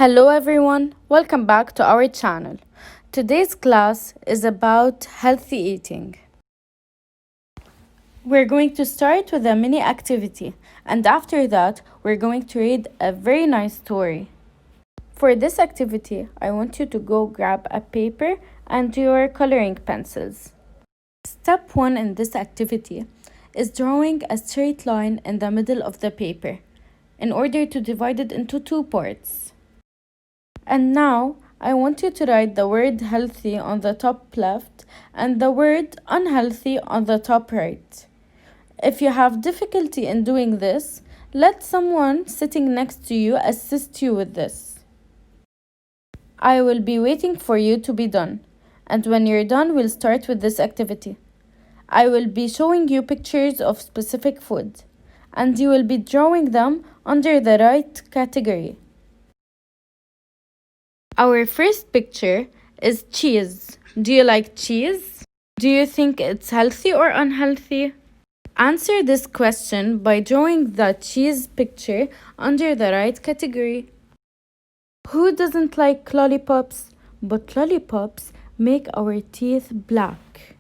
Hello everyone, welcome back to our channel. Today's class is about healthy eating. We're going to start with a mini activity, and after that, we're going to read a very nice story. For this activity, I want you to go grab a paper and your coloring pencils. Step 1 in this activity is drawing a straight line in the middle of the paper in order to divide it into two parts. And now I want you to write the word healthy on the top left and the word unhealthy on the top right. If you have difficulty in doing this, let someone sitting next to you assist you with this. I will be waiting for you to be done, and when you're done, we'll start with this activity. I will be showing you pictures of specific food, and you will be drawing them under the right category. Our first picture is cheese. Do you like cheese? Do you think it's healthy or unhealthy? Answer this question by drawing the cheese picture under the right category. Who doesn't like lollipops? But lollipops make our teeth black.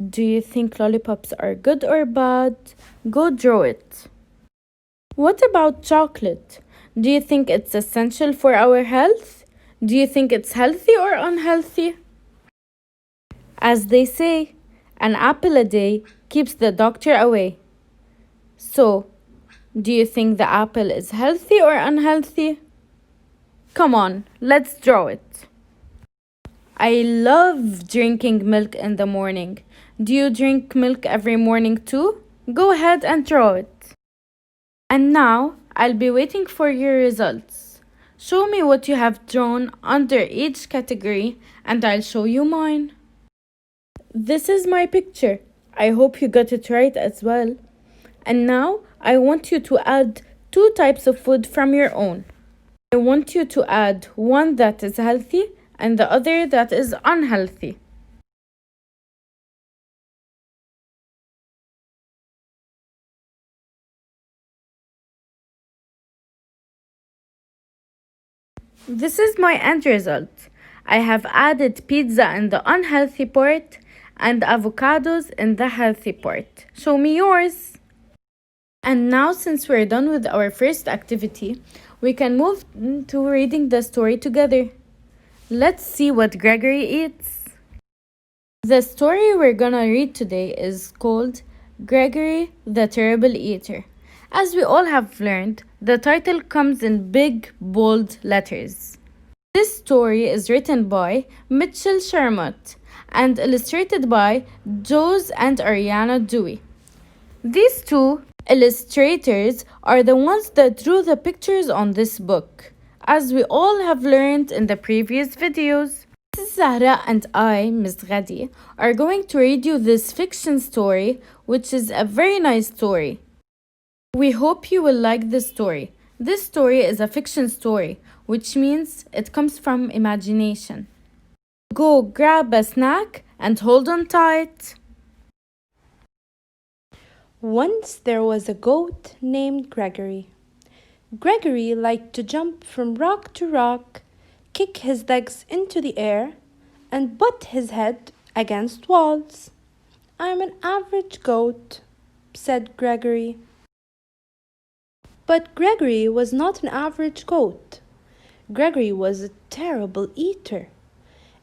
Do you think lollipops are good or bad? Go draw it. What about chocolate? Do you think it's essential for our health? Do you think it's healthy or unhealthy? As they say, an apple a day keeps the doctor away. So, do you think the apple is healthy or unhealthy? Come on, let's draw it. I love drinking milk in the morning. Do you drink milk every morning too? Go ahead and draw it. And now, I'll be waiting for your results. Show me what you have drawn under each category and I'll show you mine. This is my picture. I hope you got it right as well. And now I want you to add two types of food from your own. I want you to add one that is healthy and the other that is unhealthy. This is my end result. I have added pizza in the unhealthy part and avocados in the healthy part. Show me yours. And now, since we're done with our first activity, we can move to reading the story together. Let's see what Gregory eats. The story we're gonna read today is called Gregory the Terrible Eater. As we all have learned, the title comes in big, bold letters. This story is written by Mitchell Shermott and illustrated by Joe and Ariana Dewey. These two illustrators are the ones that drew the pictures on this book, as we all have learned in the previous videos. Mrs. Zahra and I, Ms. Ghadi, are going to read you this fiction story, which is a very nice story. We hope you will like this story. This story is a fiction story, which means it comes from imagination. Go grab a snack and hold on tight. Once there was a goat named Gregory. Gregory liked to jump from rock to rock, kick his legs into the air, and butt his head against walls. "I'm an average goat," said Gregory. But Gregory was not an average goat. Gregory was a terrible eater.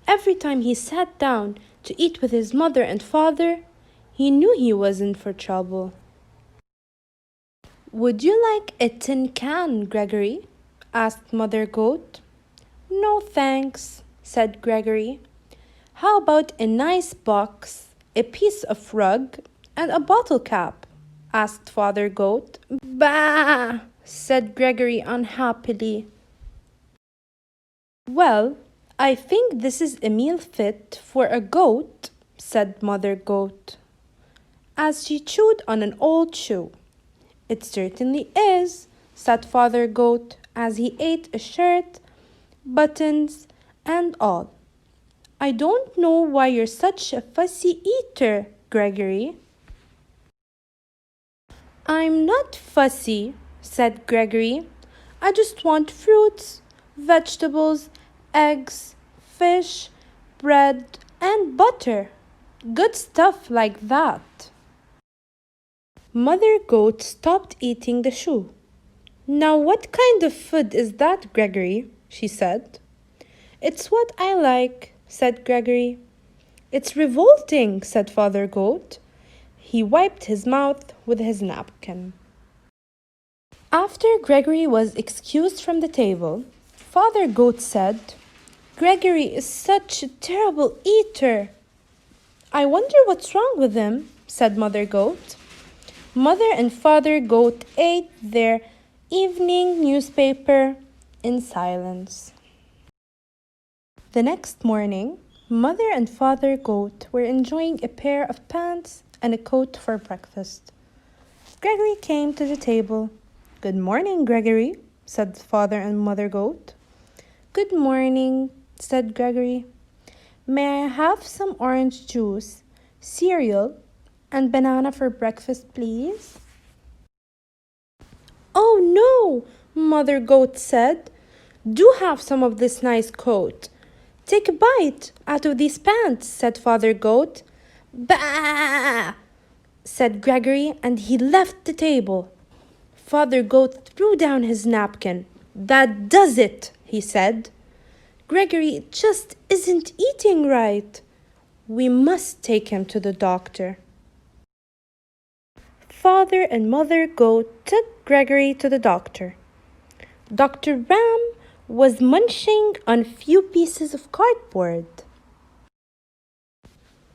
Every time he sat down to eat with his mother and father, he knew he was in for trouble. "Would you like a tin can, Gregory?" asked Mother Goat. "No, thanks," said Gregory. "How about a nice box, a piece of rug, and a bottle cap?" asked Father Goat. "Bah!" said Gregory unhappily. "Well, I think this is a meal fit for a goat," said Mother Goat, as she chewed on an old shoe. "It certainly is," said Father Goat as he ate a shirt, buttons, and all. "I don't know why you're such a fussy eater, Gregory." "I'm not fussy," said Gregory. "I just want fruits, vegetables, eggs, fish, bread, and butter. Good stuff like that. Mother Goat stopped eating the shoe. Now, what kind of food is that, Gregory? She said. It's what I like, said Gregory. It's revolting, said Father Goat. He wiped his mouth with his napkin. After Gregory was excused from the table, Father Goat said, Gregory is such a terrible eater. I wonder what's wrong with him, said Mother Goat. Mother and Father Goat ate their evening newspaper in silence. The next morning, Mother and Father Goat were enjoying a pair of pants and a coat for breakfast. Gregory came to the table. Good morning, Gregory, said Father and Mother Goat. Good morning, said Gregory. May I have some orange juice, cereal, and banana for breakfast, please? Oh no, Mother Goat said. Do have some of this nice coat. Take a bite out of these pants, said Father Goat. Bah! Said Gregory, and he left the table. Father Goat threw down his napkin. That does it, he said. Gregory just isn't eating right. We must take him to the doctor. Father and Mother Goat took Gregory to the doctor. Dr. Ram was munching on a few pieces of cardboard.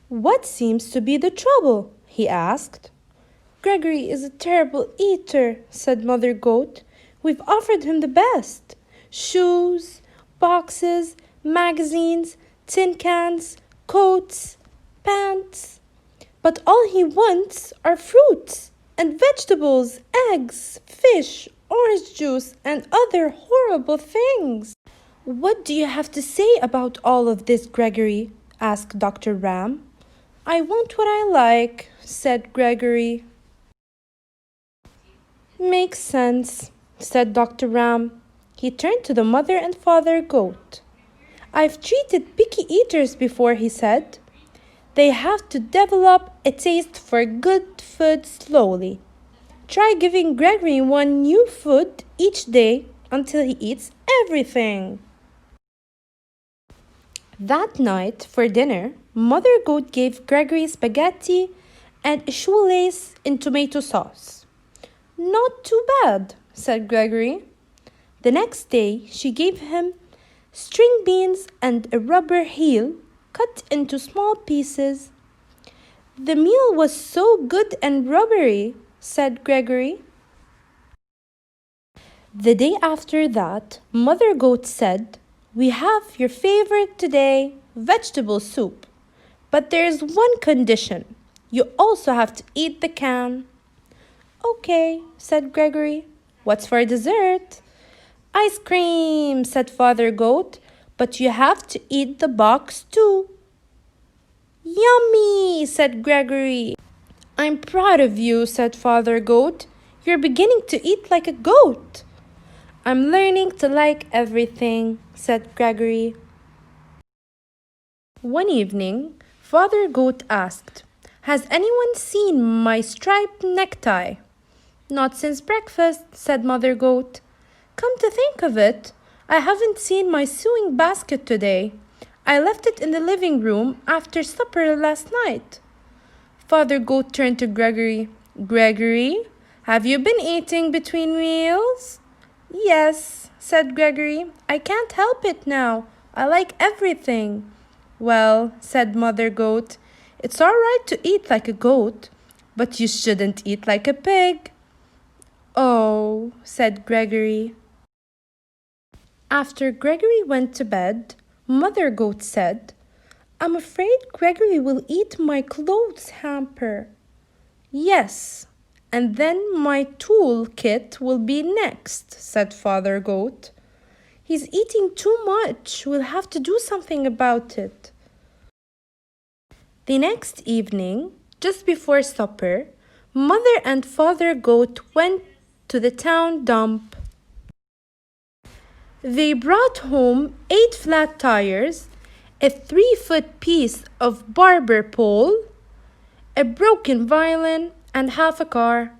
What seems to be the trouble? He asked. Gregory is a terrible eater, said Mother Goat. We've offered him the best. Shoes, boxes, magazines, tin cans, coats, pants. But all he wants are fruits and vegetables, eggs, fish, orange juice, and other horrible things. What do you have to say about all of this, Gregory? Asked Dr. Ram. I want what I like, said Gregory. Makes sense, said Dr. Ram. He turned to the Mother and Father Goat. I've treated picky eaters before, he said. They have to develop a taste for good food slowly. Try giving Gregory one new food each day until he eats everything. That night, for dinner, Mother Goat gave Gregory spaghetti and a shoelace in tomato sauce. Not too bad, said Gregory. The next day, she gave him string beans and a rubber heel cut into small pieces. The meal was so good and rubbery, said Gregory. The day after that, Mother Goat said, We have your favorite today, vegetable soup. But there's one condition. You also have to eat the can. Okay, said Gregory. What's for dessert? Ice cream, said Father Goat. But you have to eat the box too. Yummy, said Gregory. I'm proud of you, said Father Goat. You're beginning to eat like a goat. I'm learning to like everything, said Gregory. One evening, Father Goat asked, Has anyone seen my striped necktie? Not since breakfast, said Mother Goat. Come to think of it, I haven't seen my sewing basket today. I left it in the living room after supper last night. Father Goat turned to Gregory. Gregory, have you been eating between meals? Yes, said Gregory. I can't help it now. I like everything. Well, said Mother Goat, it's all right to eat like a goat, but you shouldn't eat like a pig. Oh, said Gregory. After Gregory went to bed, Mother Goat said, I'm afraid Gregory will eat my clothes hamper. Yes, and then my tool kit will be next, said Father Goat. He's eating too much. We'll have to do something about it. The next evening, just before supper, Mother and Father Goat went to the town dump. They brought home 8 flat tires, a 3-foot piece of barber pole, a broken violin, and half a car.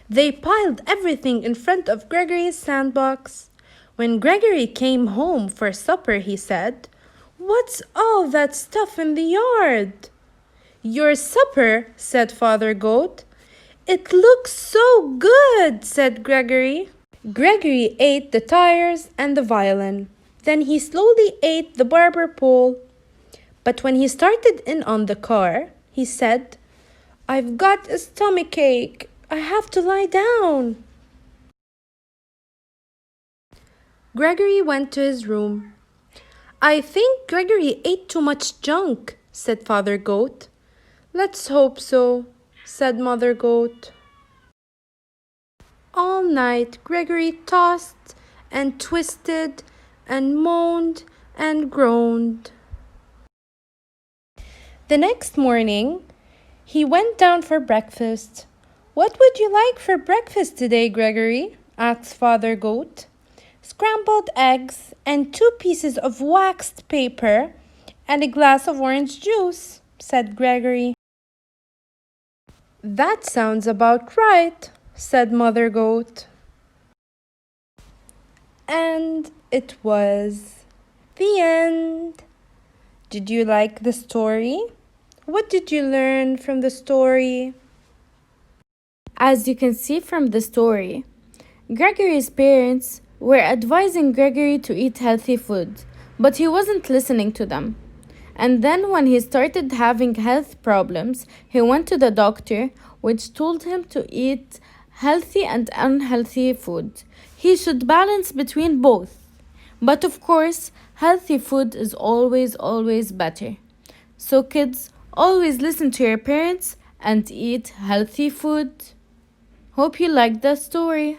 They piled everything in front of Gregory's sandbox. When Gregory came home for supper, he said, "What's all that stuff in the yard?" "Your supper," said Father Goat. "It looks so good," said Gregory. Gregory ate the tires and the violin. Then he slowly ate the barber pole. But when he started in on the car, he said, "I've got a stomachache. I have to lie down." Gregory went to his room. "I think Gregory ate too much junk," said Father Goat. "Let's hope so," said Mother Goat. All night Gregory tossed and twisted and moaned and groaned. The next morning, he went down for breakfast. "What would you like for breakfast today, Gregory?" asked Father Goat. "Scrambled eggs and 2 pieces of waxed paper and a glass of orange juice," said Gregory. "That sounds about right," said Mother Goat. And it was the end. Did you like the story? What did you learn from the story? As you can see from the story, Gregory's parents were advising Gregory to eat healthy food, but he wasn't listening to them. And then when he started having health problems, he went to the doctor, which told him to eat healthy and unhealthy food. He should balance between both. But of course, healthy food is always better. So kids, always listen to your parents and eat healthy food. Hope you liked the story.